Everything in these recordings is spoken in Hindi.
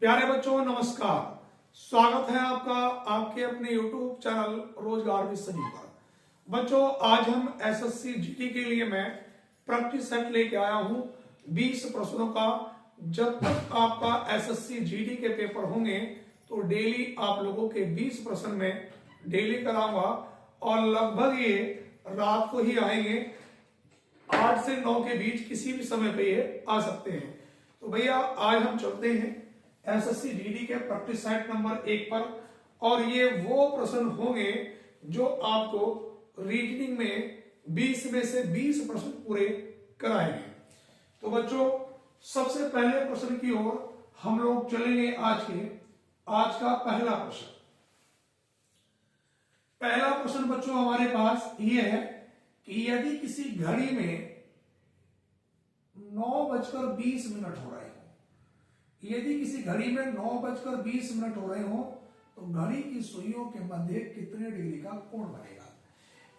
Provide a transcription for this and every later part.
प्यारे बच्चों नमस्कार। स्वागत है आपका आपके अपने YouTube चैनल रोजगार विद सनी पर। बच्चों आज हम एसएससी जीडी के लिए मैं प्रैक्टिस सेट लेके आया हूं 20 प्रश्नों का। जब तक आपका एसएससी जीडी के पेपर होंगे तो डेली आप लोगों के 20 प्रश्न में डेली कराऊंगा और लगभग ये रात को ही आएंगे। 8 से 9 के बीच किसी भी समय पे ये आ सकते हैं। तो भैया आज हम चलते हैं एसएससी जीडी के प्रैक्टिस सेट नंबर 1 पर और ये वो प्रश्न होंगे जो आपको रीजनिंग में 20 में से 20 प्रश्न पूरे कराएंगे। तो बच्चों सबसे पहले प्रश्न की ओर हम लोग चलेंगे। आज का पहला प्रश्न बच्चों हमारे पास ये है कि यदि किसी घड़ी में 9:20 हो रहे हो, यदि किसी घड़ी में 9:20 हो रहे हो तो घड़ी की सुइयों के मध्य कितने डिग्री का कोण बनेगा।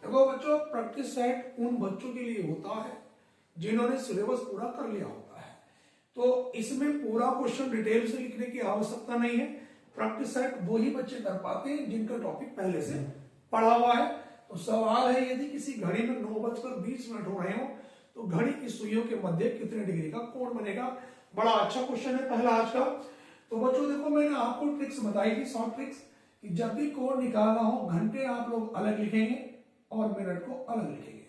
देखो बच्चों प्रैक्टिस सेट उन बच्चों के लिए होता है जिन्होंने सिलेबस पूरा कर लिया होता है, तो इसमें पूरा क्वेश्चन डिटेल से लिखने की आवश्यकता नहीं है। प्रैक्टिस सेट वो ही बच्चे कर पाते हैं जिनका टॉपिक पहले से पढ़ा हुआ है। तो सवाल है यदि किसी घड़ी में 9:20 हो रहे हो तो घड़ी की सुइयों के मध्य कितने डिग्री का कोण बनेगा। बड़ा अच्छा क्वेश्चन है पहला आज का। तो बच्चों देखो मैंने आपको ट्रिक्स बताई थी, शॉर्ट ट्रिक्स, कि जब भी कोण निकालना हो घंटे आप लोग अलग लिखेंगे और मिनट को अलग लिखेंगे।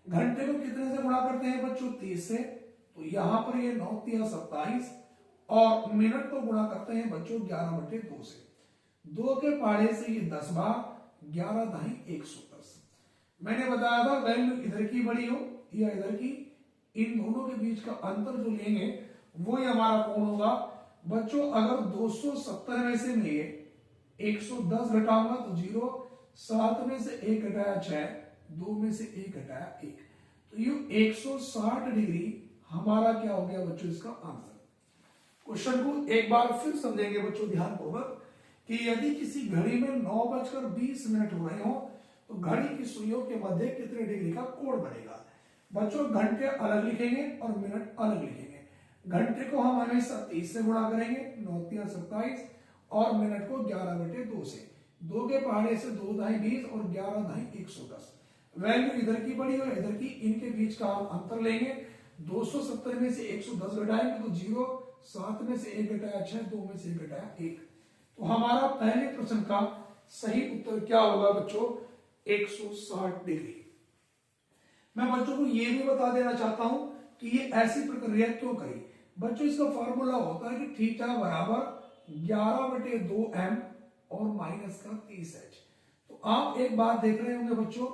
घंटे को कितने से गुणा करते हैं बच्चों? 30 से, तो यहां पर ये 9 × 27 और मिनट को गुणा करते हैं बच्चों 11/2 से। 2 के पहाड़े से ये 10 बार 11 दाई 110। मैंने बताया था वैल्यू इधर की बड़ी हो या इधर की, इन दोनों के बीच का अंतर जो लेंगे वो ही हमारा कोण होगा। बच्चों अगर 270 में से मैं 110 घटाऊंगा तो 0, 7 में से 1 घटाया 6, 2 में से 1 घटाया 1, तो ये 160 डिग्री हमारा क्या हो गया बच्चों इसका आंसर। क्वेश्चन को एक बार फिर समझेंगे बच्चों ध्यानपूर्वक कि यदि किसी घड़ी में 9:20 हो रहे हो तो घड़ी की सुइयों के मध्य कितने डिग्री का कोण बनेगा। बच्चों घंटे अलग लिखेंगे और मिनट अलग लिखेंगे। घंटे को हम हमेशा 30 से गुणा करेंगे, 9 × 27, और मिनट को 11/2 से। 2 के पहाड़े से 2 दाई 20 और 11 दाई 110। वैल्यू इधर की बड़ी और इधर की, इनके बीच का हम अंतर लेंगे। 270 में से 110 घटाएंगे तो 0, 7 में से 1 घटाया 6, 2 में से 1 घटाया 1। तो हमारा पहले प्रश्न का सही उत्तर क्या होगा बच्चों? 160 डिग्री। मैं बच्चों को यह भी बता देना चाहता हूं कि ये ऐसी प्रक्रिया क्यों करी। बच्चों इसका फॉर्मूला होता है कि थीटा बराबर 11/2m और माइनस का 30h। तो आप एक बात देख रहे होंगे बच्चों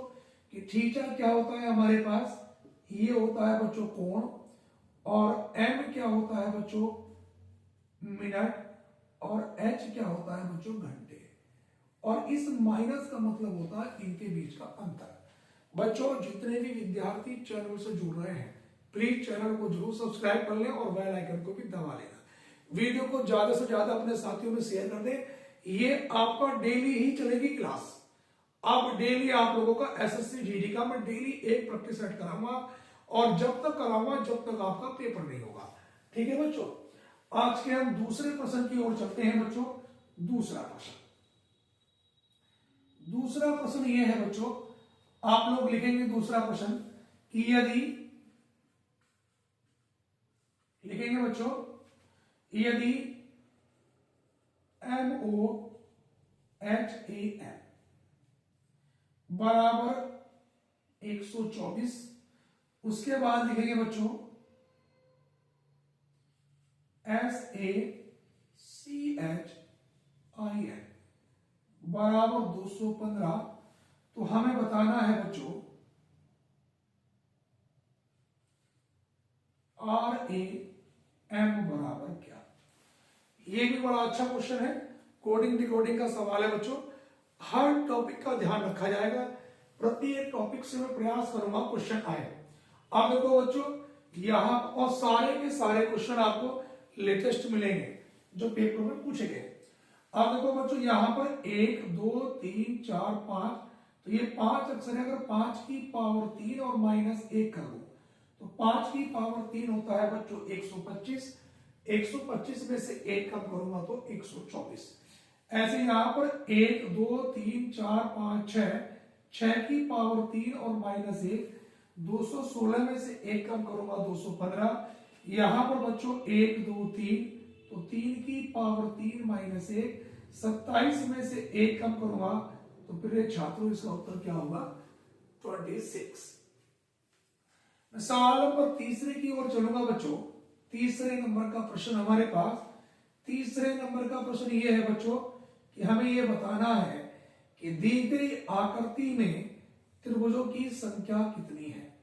कि थीटा क्या होता है हमारे पास, ये होता है बच्चों कोण, और m क्या होता है बच्चों? मिनट, और h क्या होता है बच्चों? घंटे। और इस माइनस का मतलब होता है इनके बीच का अंतर। बच्चों जितने भी विद्यार्थी चैनल से जुड़ रहे हैं प्लीज चैनल को जरूर सब्सक्राइब कर लें और बेल आइकन को भी दबा लेना। वीडियो को ज्यादा से ज्यादा अपने साथियों में शेयर कर दें। ये आपका डेली ही चलेगी क्लास। अब डेली आप लोगों का एसएससी जीडी का मैं डेली एक प्रैक्टिस सेट कराऊंगा और जब तक कराऊंगा जब तक आपका पेपर नहीं होगा। ठीक है बच्चों, आज के हम दूसरे प्रश्न की ओर चलते हैं बच्चों। दूसरा प्रश्न यह है बच्चों, आप लोग लिखेंगे दूसरा प्रश्न कि यदि, लिखेंगे बच्चों, यदि MOHAM बराबर 124, उसके बाद लिखेंगे बच्चों SACHIN बराबर 215, तो हमें बताना है बच्चों RAM बराबर क्या। ये भी बड़ा अच्छा क्वेश्चन है, कोडिंग डिकोडिंग का सवाल है बच्चों। हर टॉपिक का ध्यान रखा जाएगा, प्रत्येक टॉपिक से मैं प्रयास करूंगा क्वेश्चन आए। अब देखो बच्चों यहां और सारे के सारे क्वेश्चन आपको लेटेस्ट मिलेंगे जो पेपर में पूछे गए। अब देखो बच्चों यहां पर 1 2 3 4 5, तो ये 5 अक्षर है। अगर 5 की पावर 3 और -1 कर दो तो 5 की पावर 3 होता है बच्चों 125, 125 में से 1 कम करूंगा तो 124। ऐसे यहां पर 1 2 3 4 5 6, 6 की पावर 3 और -1, 216 में से 1 कम करूंगा 215। यहां पर बच्चों 1 2 3, तो 3 की पावर 3 -1, 27 में से 1 कम करूंगा तो प्रिय छात्रों इसका उत्तर क्या होगा 26। मैं सवाल नंबर तीसरे की ओर चलूंगा बच्चों। तीसरे नंबर का प्रश्न हमारे पास, तीसरे नंबर का प्रश्न ये है बच्चों कि हमें ये बताना है कि दी गई आकृति में त्रिभुजों की संख्या कितनी है।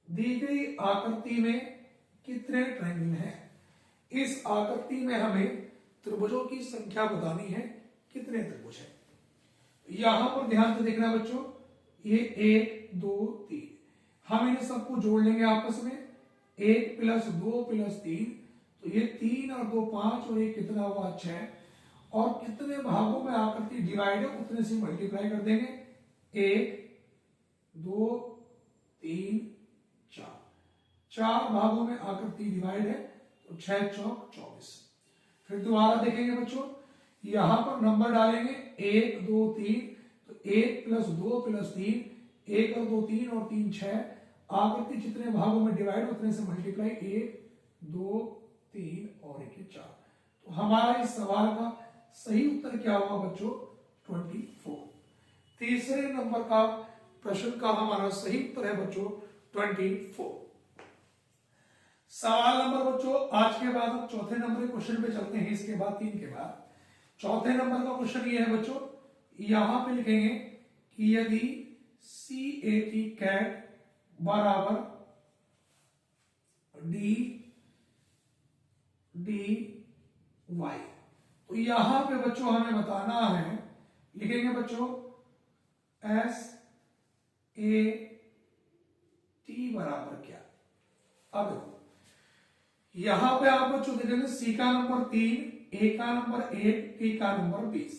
दी गई आकृति में कितने ट्रायंगल हैं, इस आकृति में हमें त्रिभुजों की संख्या बतानी है, कितने त्रिभुज हैं। यहां पर ध्यान से देखना बच्चों, ये 1 2 3, हम इन सबको जोड़ लेंगे आपस में, 1 + 2 + 3, तो ये 3 और 2 5 और ये कितना हुआ 6, और कितने भागों में आकृति डिवाइड है उतने से मल्टीप्लाई कर देंगे, 1 2 3 4, 4 भागों में आकृति डिवाइड है तो 6 चौक 24। फिर दोबारा देखेंगे बच्चों, यहां पर नंबर डालेंगे 1 2 3, तो 1 + 2 + 3, 1 और 2 3 और 3 6, आकृति जितने भागों में डिवाइड उतने से मल्टीप्लाई, 1 2 3 और 1 4। तो हमारा इस सवाल का सही उत्तर क्या हुआ बच्चों 24। तीसरे नंबर का प्रश्न का हमारा सही उत्तर है बच्चों 24। सवाल नंबर बच्चों आज के बाद हम चौथे नंबर के क्वेश्चन पे चलते हैं, इसके बाद 3 के बाद। चौथे नंबर का क्वेश्चन ये है बच्चों, यहां पे लिखेंगे कि यदि CAT कैट बराबर DY, तो यहां पे बच्चों हमें बताना है, लिखेंगे बच्चों SAT बराबर क्या। अब देखो यहां पे आप बच्चों देखेंगे C का नंबर 3, A का नंबर 1, T का नंबर 20,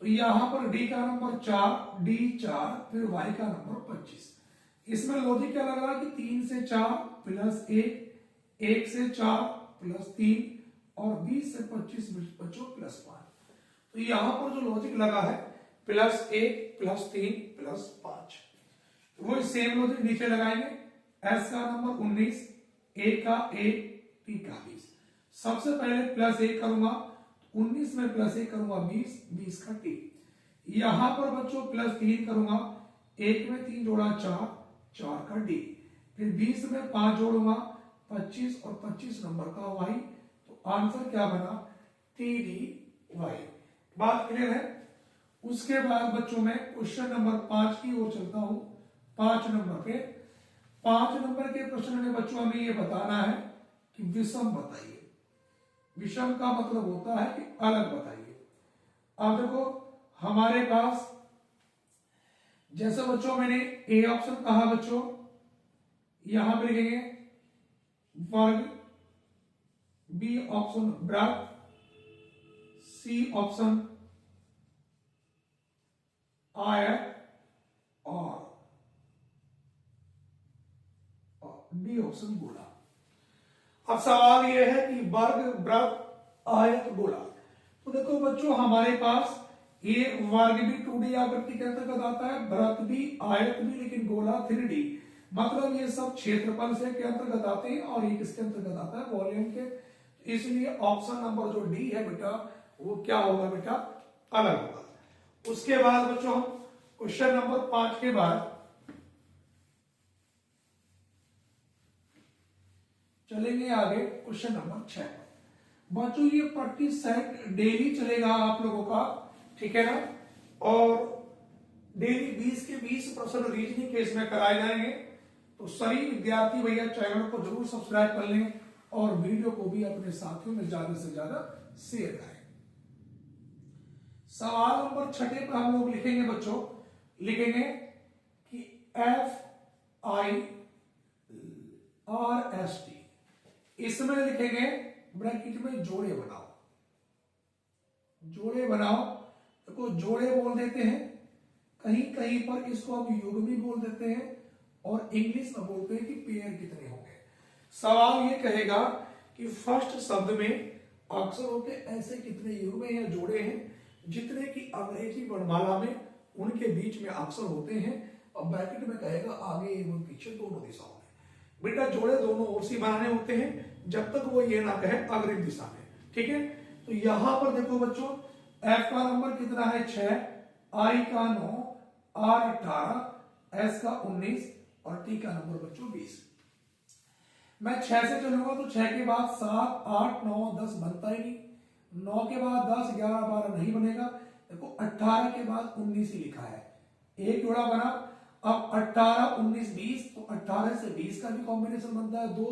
तो यहां पर D का नंबर 4, D 4, फिर Y का नंबर 25। इसमें लॉजिक क्या लग रहा है कि 3 से 4 + 1, 1 से 4 + 3 और 20 से 25 बच्चों +5। तो यहां पर जो लॉजिक लगा है +1 +3 +5, वो सेम लॉजिक नीचे लगाएंगे। S का नंबर 19, A का 1, T का 20। सबसे पहले +1 करूंगा, 19 में +1 करूंगा 20, 20 का T। यहां पर बच्चों +3 करूंगा, 1 में 3 जोड़ा 4, 4 का D। फिर 20 में 5 जोड़ूंगा 25 और 25 नंबर का Y। तो आंसर क्या बना TDY। बात क्लियर है। उसके बाद बच्चों में क्वेश्चन नंबर 5 की ओर चलता हूं। 5 नंबर पे, 5 नंबर के प्रश्न में बच्चों हमें ये बताना है कि विषम बताइए। विषम का मतलब होता है कि अलग बताइए। अब देखो हमारे पास जैसे बच्चों मैंने A ऑप्शन कहा बच्चों, यहां पे लिखेंगे वर्ग, B ऑप्शन वृत्त, C ऑप्शन आयत और D ऑप्शन गोला। अब सवाल यह है कि वर्ग, वृत्त, आयत, गोला। तो देखो बच्चों हमारे पास ये वर्ग भी 2D आकृति के अंतर्गत आता है, वृत्त भी, आयत भी, लेकिन गोला 3D। मतलब ये सब क्षेत्रफल से के अंतर्गत आते हैं और ये किसके अंतर्गत आता है वॉल्यूम के। इसलिए ऑप्शन नंबर जो डी है बेटा वो क्या होगा बेटा अलग होगा। उसके बाद बच्चों हम क्वेश्चन नंबर 5 के बाद चलेंगे आगे क्वेश्चन नंबर 6। बच्चों ये प्रैक्टिस सेट डेली चलेगा आप लोगों का, ठीक है ना। और डेली 20 के 20 प्रश्न रीजनिंग के इसमें कराए जाएंगे। तो सभी विद्यार्थी भैया चैनल को जरूर सब्सक्राइब कर लें और वीडियो को भी अपने साथियों में ज्यादा से ज्यादा शेयर करें। सवाल नंबर 6 पे हम लोग लिखेंगे बच्चों, लिखेंगे कि FIRST, इसमें लिखेंगे ब्रैकेट में जोड़े बनाओ। जोड़े बनाओ देखो जोड़े बोल देते हैं, कहीं कहीं पर इसको हम योग भी बोल देते हैं और इंग्लिश में बोलते हैं कि पेयर कितने होंगे। सवाल ये कहेगा कि फर्स्ट शब्द में अक्षरों के ऐसे कितने युग्म या जोड़े हैं जितने की अंग्रेजी वर्णमाला में उनके बीच में अक्षर होते हैं, और ब्रैकेट में कहेगा आगे एवं पीछे दोनों दिशाओं में। बेटा जोड़े दोनों ओर से बनाने होते हैं जब तक वो ये ना कहे अग्रिम दिशा में। ठीक है, तो यहां पर देखो बच्चों एफ का नंबर कितना है 6, आई का 9, आर 18, एस का 19 और टी का नंबर बच्चों 20। मैं 6 से चलूंगा तो 6 के बाद 7, 8, 9, 10 बनता ही नहीं, 9 के बाद 10, 11, 12 नहीं बनेगा। देखो 18 के बाद 19 ही लिखा है, एक जोड़ा बना। अब 18, 19, 20 तो 18 से 20 का भी कॉम्बिनेशन बनता है 2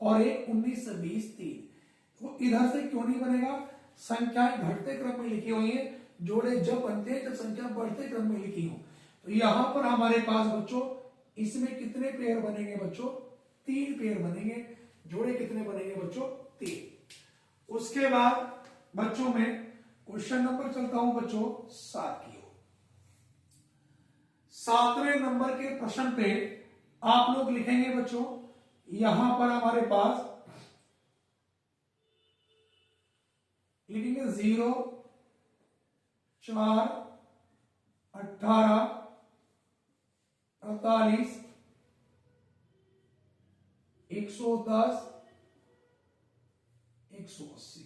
और एक 19 से 20 3। तो इधर से क्यों नहीं बनेगा, संख्याएं घटते क्रम में लिखी हुई है, जोड़े जब बनते हैं जब संख्या बढ़ते क्रम में लिखी हो। तो यहां पर हमारे पास बच्चों इसमें कितने पेयर बनेंगे बच्चों, 3 पेयर बनेंगे। जोड़े कितने बनेंगे बच्चों 3। उसके बाद बच्चों में क्वेश्चन नंबर चलता हूं बच्चों 7 की ओर। 7वें नंबर के प्रश्न पे आप लोग लिखेंगे बच्चों, यहां पर हमारे पास लिखेंगे 0, 4, 18, 48, 110, 180।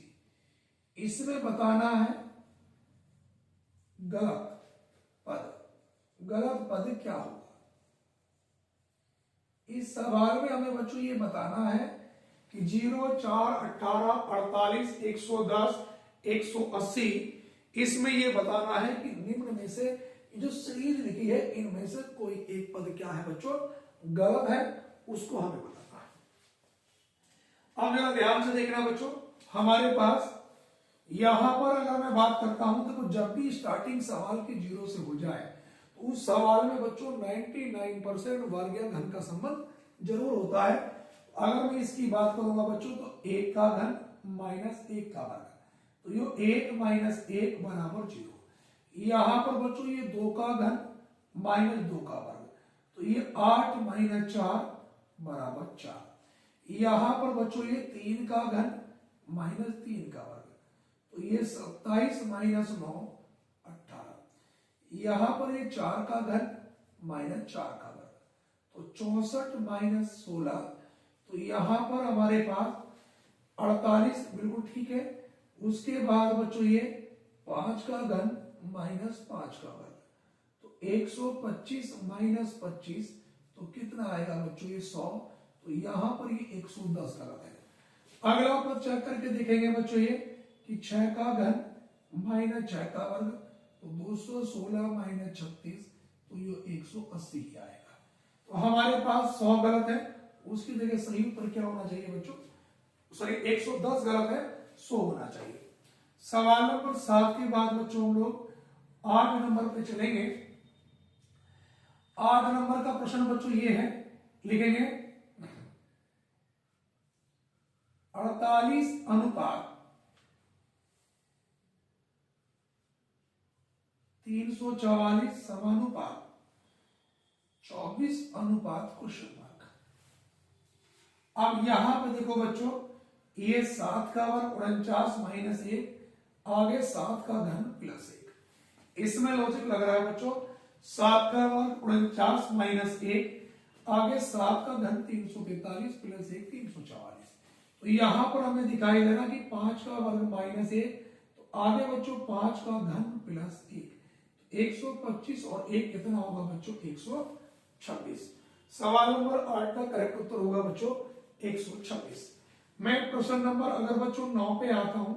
इसमें बताना है गलत पद। गलत पद क्या होगा इस सवाल में, हमें बच्चों ये बताना है कि 0, 4, 18, 48, 110, 180 इसमें ये बताना है कि निम्न में से जो सीरीज लिखी है इनमें से कोई एक पद क्या है बच्चों गलत है, उसको हमें बताना है। अब जरा ध्यान से देखना बच्चों, हमारे पास यहां पर अगर मैं बात करता हूं तो जब भी स्टार्टिंग सवाल की 0 से हो जाए तो उस सवाल में बच्चों 99% वर्गीय घन का संबंध जरूर होता है। अगर मैं इसकी बात करूंगा बच्चों तो 1 का घन माइनस 1 का वर्ग, तो ये 1 माइनस 1 बराबर 0। यहां पर बच्चों ये 2 का घन माइनस 2 का वर्ग, तो ये 8 माइनस 4 बराबर 4। यहां पर बच्चों ये 3 का घन माइनस 3 का वर्ग, तो ये 27 माइनस 9 18। यहां पर ये 4 का घन माइनस 4 का वर्ग, तो 64 माइनस 16। तो यहां पर हमारे पास 48 बिल्कुल ठीक है। उसके बाद बच्चों ये 5 का घन माइनस 5 का वर्ग, तो 125 माइनस 25 तो कितना आएगा बच्चों ये 100। तो यहां पर ये 110 गलत है। अगला पद चेक करके देखेंगे बच्चों ये कि 6 का घन माइनस 6 का वर्ग, तो 216 माइनस 36 तो ये 180 ही आएगा। तो हमारे पास 100 गलत है, उसकी जगह सही उत्तर क्या होना चाहिए बच्चों, सॉरी 110 गलत है, 100 होना चाहिए। सवाल नंबर 7 के बाद बच्चों हम लोग 8 नंबर पे चलेंगे। 8 नंबर का प्रश्न बच्चों ये है, लिखेंगे 48 अनुपात 344 समानुपात 24 अनुपात क्वेश्चन मार्क। अब यहां पे देखो बच्चों ये 7 का वर्ग 49 माइनस 1, आगे 7 का घन प्लस 1। इसमें लॉजिक लग रहा है बच्चों 7 का वर्ग 49 माइनस 1, आगे 7 का घन 343 प्लस 1 344। तो यहां पर हमें दिखाई दे रहा कि 5 का वर्ग माइनस 1, तो आगे बच्चों 5 का घन प्लस 1, 125 और 1 कितना होगा बच्चों 126। सवाल नंबर 8 का करेक्ट उत्तर होगा बच्चों 126। मैं प्रश्न नंबर अगर बच्चों 9 पे आता हूं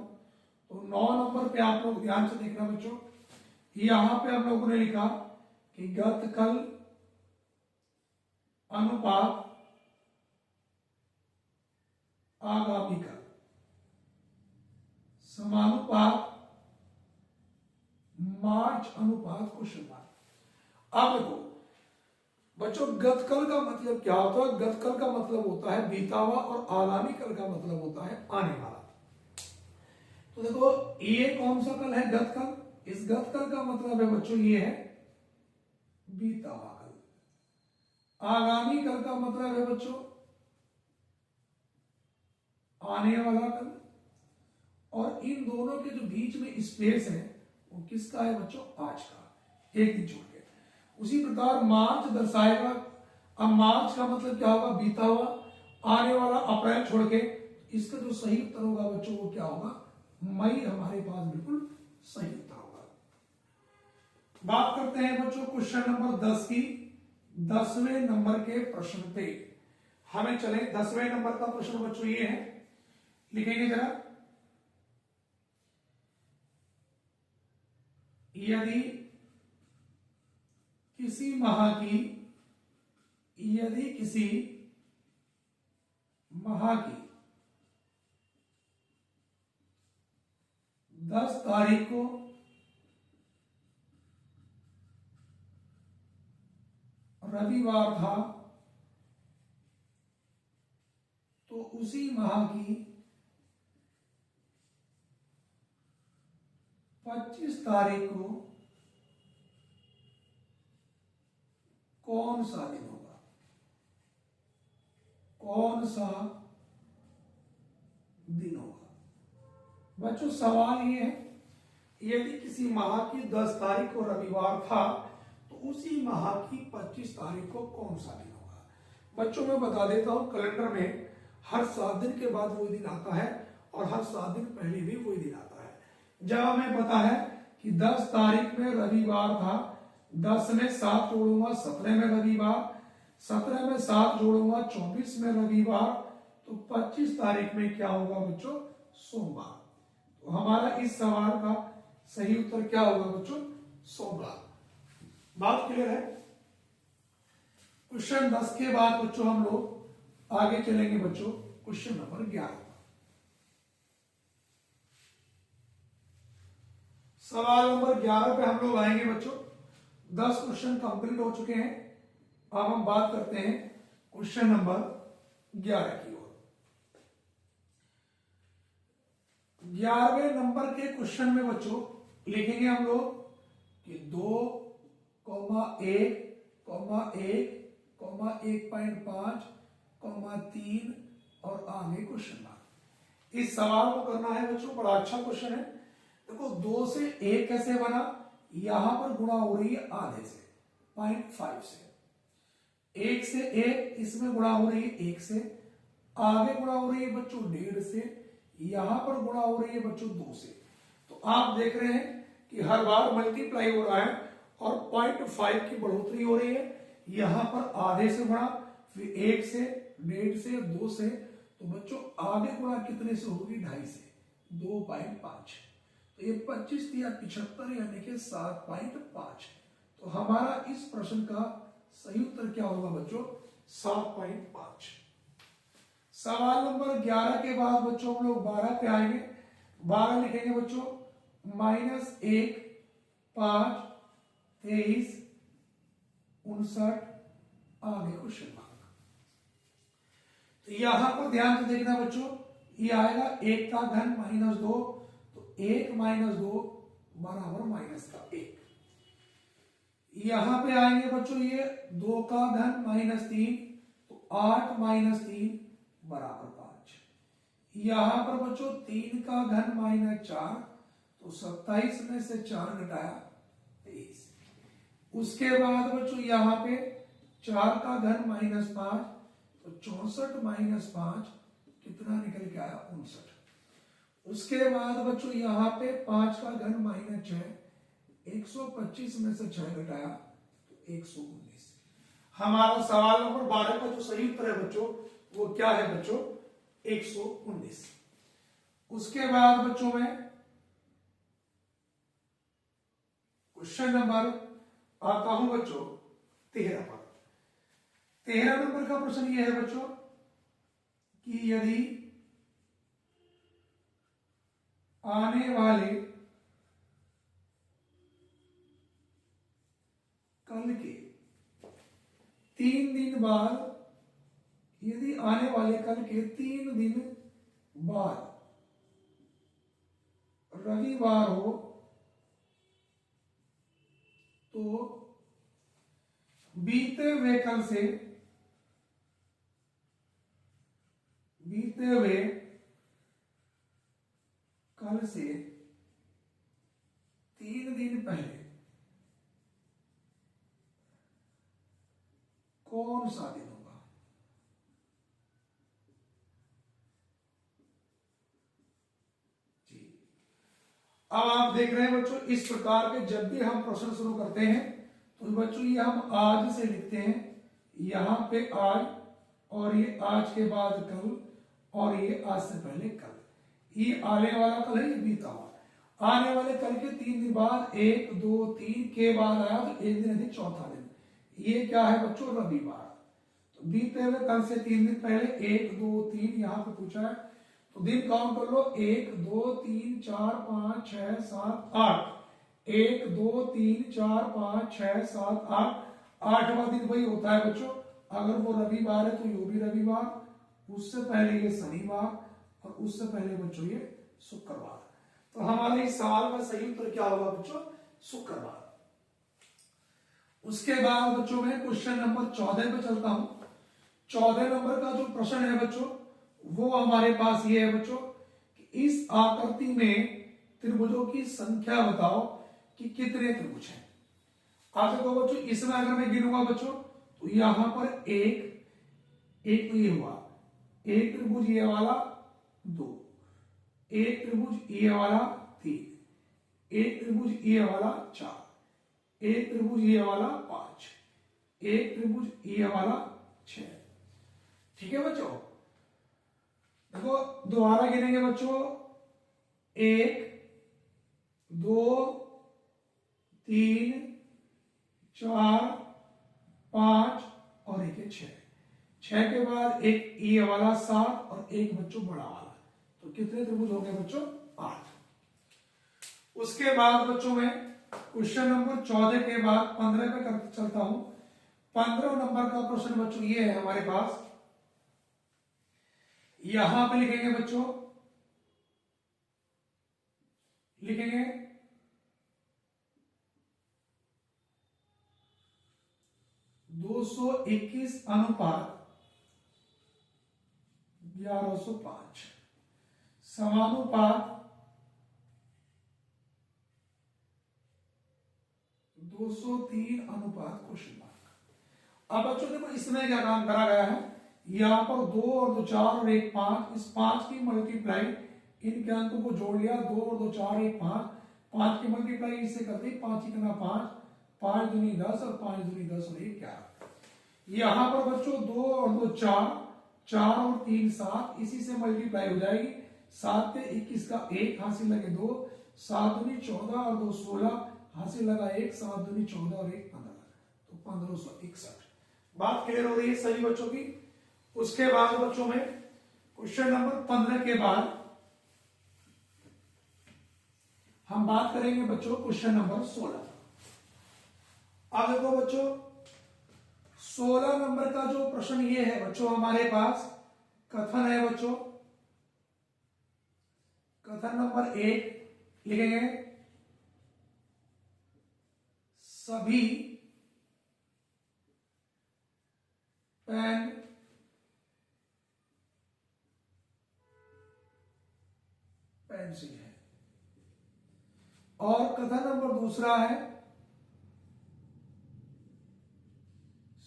तो 9 नंबर पे आप लोग ध्यान से देखना बच्चों, यहां पे हम लोगों ने लिखा कि गतकल अनुपात आगामी कल समानुपात मार्च अनुपात क्वेश्चन मार्क। अब देखो बच्चों गतकल का मतलब क्या होता है, गतकल का मतलब होता है बीता हुआ और आगामी कल का मतलब होता है आने वाला। तो देखो ये कौन सा कल है गतकल, इस गतकल का मतलब है बच्चों ये है बीता हुआ कल। आगामी कल का मतलब है बच्चों आने वाला कल, और इन दोनों के जो बीच में स्पेस है वो किसका है बच्चों, आज का, एक दिन छोड़ के। उसी प्रकार मार्च दर्शाएगा, अब मार्च का मतलब क्या होगा, बीता हुआ, आने वाला अप्रैल छोड़ के, इसका जो सही उत्तर होगा बच्चों वो क्या होगा, मई हमारे पास बिल्कुल सही उत्तर होगा। बात करते हैं बच्चों क्वेश्चन नंबर 10 की, 10वें नंबर के प्रश्न पे हमें चले। 10वें नंबर का प्रश्न बच्चों ये है, लिखेंगे जरा, यदि किसी माह की 10 तारीख को रविवार था, तो उसी माह की 25 तारीख को कौन सा दिन होगा, कौन सा दिन होगा। बच्चों सवाल ये है, यदि किसी माह की 10 तारीख को रविवार था तो उसी माह की 25 तारीख को कौन सा दिन होगा। बच्चों मैं बता देता हूं, कैलेंडर में हर 7 दिन के बाद वही दिन आता है और हर 7 दिन पहले भी वही दिन आता है। जब हमें पता है कि 10 तारीख में रविवार था, 10 में 7 जोड़ूंगा 17 में रविवार, 17 में 7 जोड़ूंगा 24 में रविवार, तो 25 तारीख में क्या होगा बच्चों, सोमवार। तो हमारा इस सवाल का सही उत्तर क्या होगा बच्चों, सोमवार। बात क्लियर है। क्वेश्चन 10 के बाद बच्चों हम लोग आगे चलेंगे बच्चों क्वेश्चन नंबर 11। सवाल नंबर 11 पे हम लोग आएंगे बच्चों। 10 क्वेश्चन कंप्लीट हो चुके हैं। अब हम बात करते हैं क्वेश्चन नंबर 11 की ओर। 11वें नंबर के क्वेश्चन में बच्चों लिखेंगे हम लोग कि 2,1,1,1,5,3 और आगे क्वेश्चन मार्क। इस सवाल को करना है बच्चों, बड़ा अच्छा क्वेश्चन है। देखो 2 से 1 कैसे बना, यहां पर गुणा हो रही है आधे से, 0.5 से। 1 से 1 इसमें गुणा हो रही है 1 से, आगे गुणा हो रही है बच्चों 1.5 से, यहां पर गुणा हो रही है बच्चों 2 से। तो आप देख रहे हैं कि हर बार मल्टीप्लाई हो रहा है और 0.5 की बढ़ोतरी हो रही है। यहां पर आधे से गुणा, फिर 1 से, 1.5 से, 2 से, तो बच्चों आगे गुणा कितने से होगी, 2.5 से, 2.5। तो ये 25 या 75 यानी कि 7.5। तो हमारा इस प्रश्न का सही उत्तर क्या होगा बच्चों, 7.5। सवाल नंबर 11 के बाद बच्चों हम लोग 12 पे आएंगे। 12 लिखेंगे बच्चों, -1, 5, 23, 59, आगे क्वेश्चन मार्क। तो यहां पर ध्यान से देखना बच्चों, ये आएगा 1 का घन -2, तो 1 - 2 बराबर -1। यहां पे आएंगे बच्चों ये 2 का घन -3, तो 8 - 3 बराबर 5। यहां पर बच्चों 3 का घन -4, तो 27 में से 4 घटाया 23। उसके बाद बच्चों यहां पे 4 का घन -5, तो 64 - 5 कितना निकल के आया, 59। उसके बाद बच्चों यहां पे 5 का घन -6, 125 में से 6 घटाया तो 119। हमारा सवाल नंबर 12 का जो सही उत्तर है बच्चों वो क्या है बच्चों, 119। उसके बाद बच्चों में क्वेश्चन नंबर आता हूं बच्चों 13 पर। 13 नंबर का प्रश्न यह है बच्चों कि यदि आने वाले कल के 3 दिन बाद, यदि आने वाले कल के 3 दिन बाद रविवार हो तो बीते हुए कल से कल से 3 दिन पहले कौन सा दिन होगा? जी, अब आप देख रहे हैं बच्चों, इस प्रकार के जब भी हम प्रश्न शुरू करते हैं तो बच्चों ये हम आज से लिखते हैं, यहां पे आज, और ये आज के बाद कल, और ये आज से पहले कल। ये आने वाला कल है, ये बीता हुआ। आने वाले कल के 3 दिन बाद 1 2 3 के बाद आया तो एक दिन अधिक चौथा दिन, ये क्या है बच्चों? रविवार। तो बीते हुए कल से 3 दिन पहले 1 2 3 यहां पे पूछा है, तो दिन काउंट कर लो, 1 2 3 4 5 6 7 8, 1 2 3 4 5 6 7 8, 8वां दिन वही होता है बच्चों। अगर वो रविवार है तो यो भी रविवार, उससे पहले ये शनिवार, और उससे पहले बच्चों ये शुक्रवार। तो हमारे इस सवाल का सही उत्तर क्या होगा बच्चों? शुक्रवार। उसके बाद बच्चों में क्वेश्चन नंबर 14 पे चलता हूं। 14 नंबर का जो प्रश्न है बच्चों, वो हमारे पास ये है बच्चों कि इस आकृति में त्रिभुजों की संख्या बताओ कि कितने त्रिभुज हैं। आप देखो बच्चों, इसमें अगर मैं गिनूंगा बच्चों तो यहां पर एक तो ये हुआ, एक त्रिभुज ये वाला 2, एक त्रिभुज ये वाला 3, एक त्रिभुज ये वाला 4, एक त्रिभुज ये वाला 5, एक त्रिभुज ये वाला 6। ठीक है बच्चों, देखो दोबारा गिनेंगे बच्चों, 1 2 3 4 5 और एक है 6। 6 के बाद एक ये वाला 7 और एक बच्चों बड़ा वाला, तो कितने त्रिभुज हो गए बच्चों? 8। उसके बाद बच्चों में क्वेश्चन नंबर 14 के बाद 15 पे करते चलता हूं। 15 नंबर का प्रश्न बच्चों ये है हमारे पास, यहां पे लिखेंगे बच्चों, लिखेंगे 221 अनुपात 1105 समानुपात 203 अनुपात क्वेश्चन मार्क। अब बच्चों देखो इसमें क्या काम करा गया है, यहां पर 2 और 2 4 और 1 5, इस 5 की मल्टीप्लाई इनके अंकों को जोड़ लिया, 2 और 2 4 1 5, 5 की मल्टीप्लाई इससे करते 5 कितना 5, 5 दूनी 10 और 5 दूनी 10 और 1 11। यहां पर बच्चों 2 और 2 4, 4 और 3 7, इसी से मल्टीप्लाई हो जाएगी, 7 पे 21 का 1 हासिल लगे 2, 7 दूनी 14 और 2 16 हासिल लगा 1, 7 दूनी 14 और 1 15, तो 1561। बात क्लियर हो रही है सभी बच्चों की। उसके बाद बच्चों में क्वेश्चन नंबर 15 के बाद हम बात करेंगे बच्चों क्वेश्चन नंबर 16। अब देखो बच्चों 16 नंबर का जो प्रश्न ये है बच्चों, हमारे पास कथन है बच्चों, कथन नंबर 1 लिखेंगे, सभी पेन पेंसिल है। और कथन नंबर दूसरा है,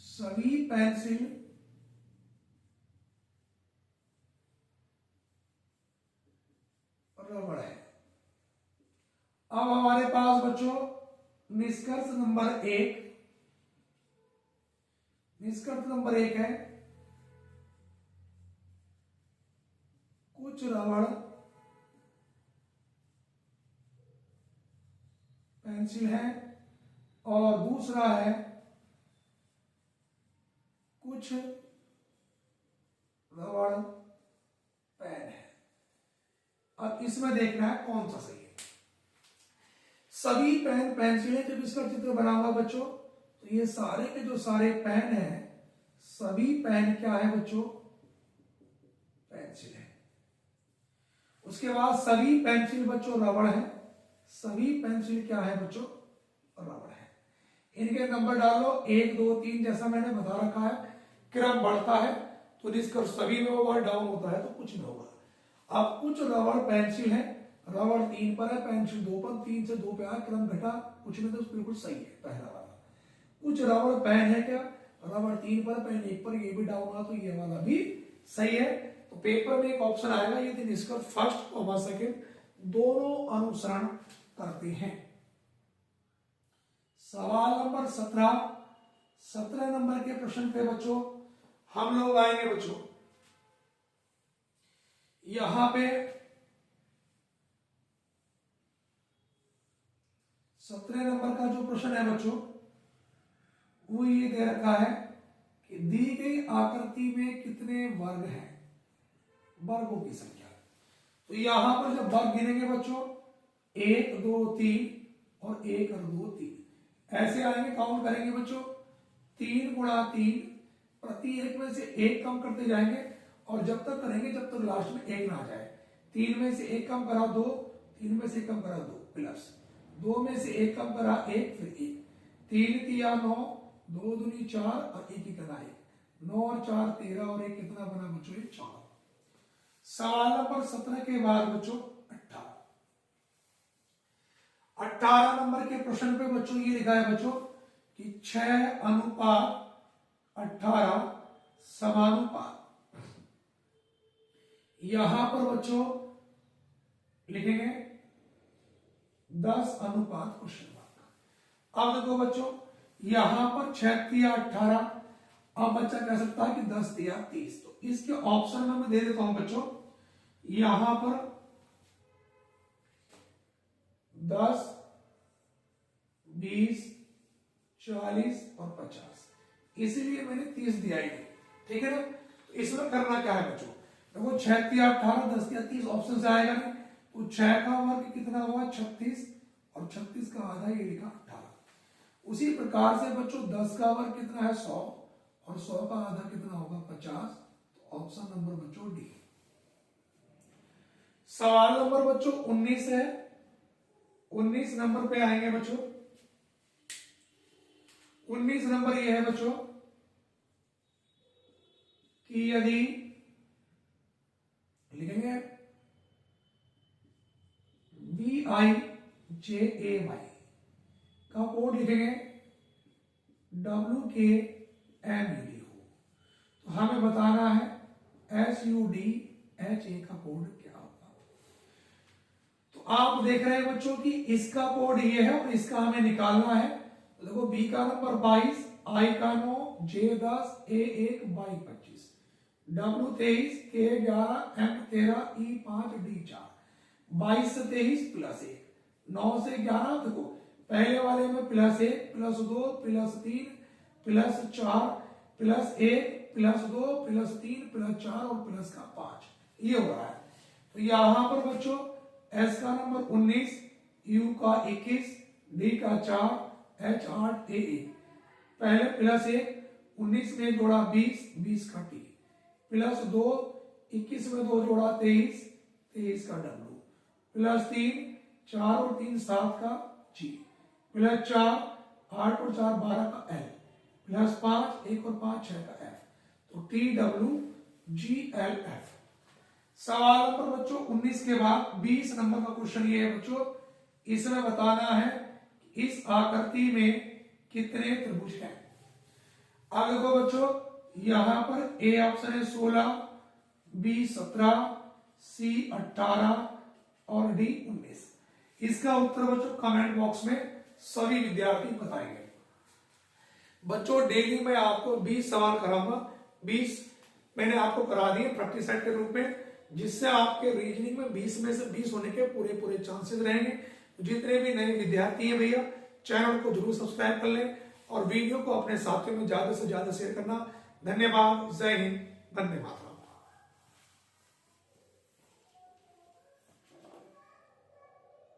सभी पेंसिल रबड़ है। अब हमारे पास बच्चों निष्कर्ष नंबर 1, निष्कर्ष नंबर 1 है, कुछ रबड़ पेंसिल है, और दूसरा है कुछ रबड़ पेन है। अब इसमें देखना है कौन सा सही है। सभी पेन पेंसिलें, जब इसका चित्र बना हुआ बच्चों तो ये सारे के जो सारे पेन है, सभी पेन क्या है बच्चों? पेंसिल है। उसके बाद सभी पेंसिल बच्चों रबड़ है, सभी पेंसिल क्या है बच्चों? रबड़ है। इनके नंबर डालो 1 2 3, जैसा मैंने बता रखा है, क्रम बढ़ता है तो निष्कर्ष सभी में होगा, डाउन होता है तो कुछ में होगा। अब कुछ रबड़ पेंसिल है, रबड़ 3 पर है, पेंसिल 2 पर, 3 से 2 पे आया, क्रम घटा कुछ में तो बिल्कुल सही है पहला वाला। कुछ रबड़ पेन है क्या, रबड़ 3 पर, पेन 1 पर, ये भी डाउन हुआ तो ये वाला भी सही है। तो पेपर में एक ऑप्शन आएगा यदि निष्कर्ष फर्स्ट और सेकंड दोनों अनुसरण करते हैं। सवाल नंबर 17 नंबर के प्रश्न पे बच्चों हम लोग आएंगे बच्चों। यहां पे 17 नंबर का जो प्रश्न है बच्चों वो ये दे रखा है कि दी गई आकृति में कितने वर्ग हैं, वर्गों की संख्या। तो यहां पर जब वर्ग गिनेंगे बच्चों 1 2 3 और 1 और 2 3 ऐसे आएंगे, काउंट करेंगे बच्चों 3 गुणा 3, प्रति एक में से एक कम करते जाएंगे और जब तक करेंगे जब तक लास्ट में एक ना आ जाए। 3 में से एक कम करा 2, 3 में से कम करा 2, प्लस 2 में से एक कम करा 1, फिर 1, 3 तिया 9, 2 दूनी 4 और 1 करा 1, 9 और 4 13 और 1 कितना बना बच्चों, 4। सवाल नंबर 17 के बाद बच्चों 18 नंबर के प्रश्न पे बच्चों ये लिखा है बच्चों कि 6:18 समानुपात। यहां पर बच्चों लिखेंगे 10:18 क्वेश्चन मार्क। अब देखो बच्चों यहां पर 6 तिया 18, अब बच्चा कह सकता है कि 10 तिया 30, तो इसके ऑप्शन में मैं दे देता हूं बच्चों यहां पर 10 20 40 और 50, इसीलिए मैंने 30 दिया ही, ठीक है ना। तो इसमें करना क्या है बच्चों, देखो 6 तिया 18, 10 तिया 30 ऑप्शन से आएगा नहीं, तो 6 का वर्ग कितना हुआ 36 और 36 का आधा ये लिखा 18। उसी प्रकार से बच्चों 10 का वर्ग कितना है 100 और 100 का आधा कितना होगा 50, तो ऑप्शन नंबर बच्चों डी। सवाल नंबर बच्चों 19 है, 19 नंबर पे आएंगे बच्चों। 19 नंबर ये है बच्चों कि यदि लिखेंगे VIJAY का कोड लिखेंगे WKMED हो, तो हमें बताना है SUDHA का कोड क्या होगा। तो आप देख रहे हैं बच्चों कि इसका कोड ये है और इसका हमें निकालना है। देखो B का नंबर 22, I का 9, J 10, A 1, Y 25, W 23, K 11, M 13, E 5, D 4, 22 से 23 प्लस 1, 9 से 11, देखो पहले वाले में plus 1 plus 2 plus 3 plus 4 plus 1 plus 2 plus 3 plus 4 और प्लस का 5, ये हो रहा है। तो यहां पर बच्चों S का नंबर 19, U का 21, D का 4, H 8, A 1, पहले प्लस 1, 19 में जोड़ा 20, 20 का T, प्लस 2, 21 में 2 जोड़ा 23, 23 का W, प्लस 3, 4 और 3 7 का G, प्लस 4, 8 और 4 12 का L, प्लस 5, 1 और 5 6 का F, तो TWGLF। सवाल नंबर बच्चों 19 के बाद 20 नंबर का क्वेश्चन ये है बच्चों, इसमें बताना है इस आकृति में कितने त्रिभुज हैं। अब देखो बच्चों यहां पर A ऑप्शन है 16, B 17, C 18 और D 19। इसका उत्तर बच्चों कमेंट बॉक्स में सभी विद्यार्थी बताएंगे। बच्चों डेली मैं आपको 20 सवाल कराऊंगा, 20 मैंने आपको करा दिए प्रैक्टिस सेट के रूप में, जिससे आपके रीजनिंग में 20 में से 20 होने के पूरे चांसेस रहेंगे। जितने भी नए विद्यार्थी हैं भैया चैनल को जरूर सब्सक्राइब कर लें और वीडियो को अपने साथियों में ज्यादा से ज्यादा शेयर करना। धन्यवाद, जय हिंद, वंदे मातरम।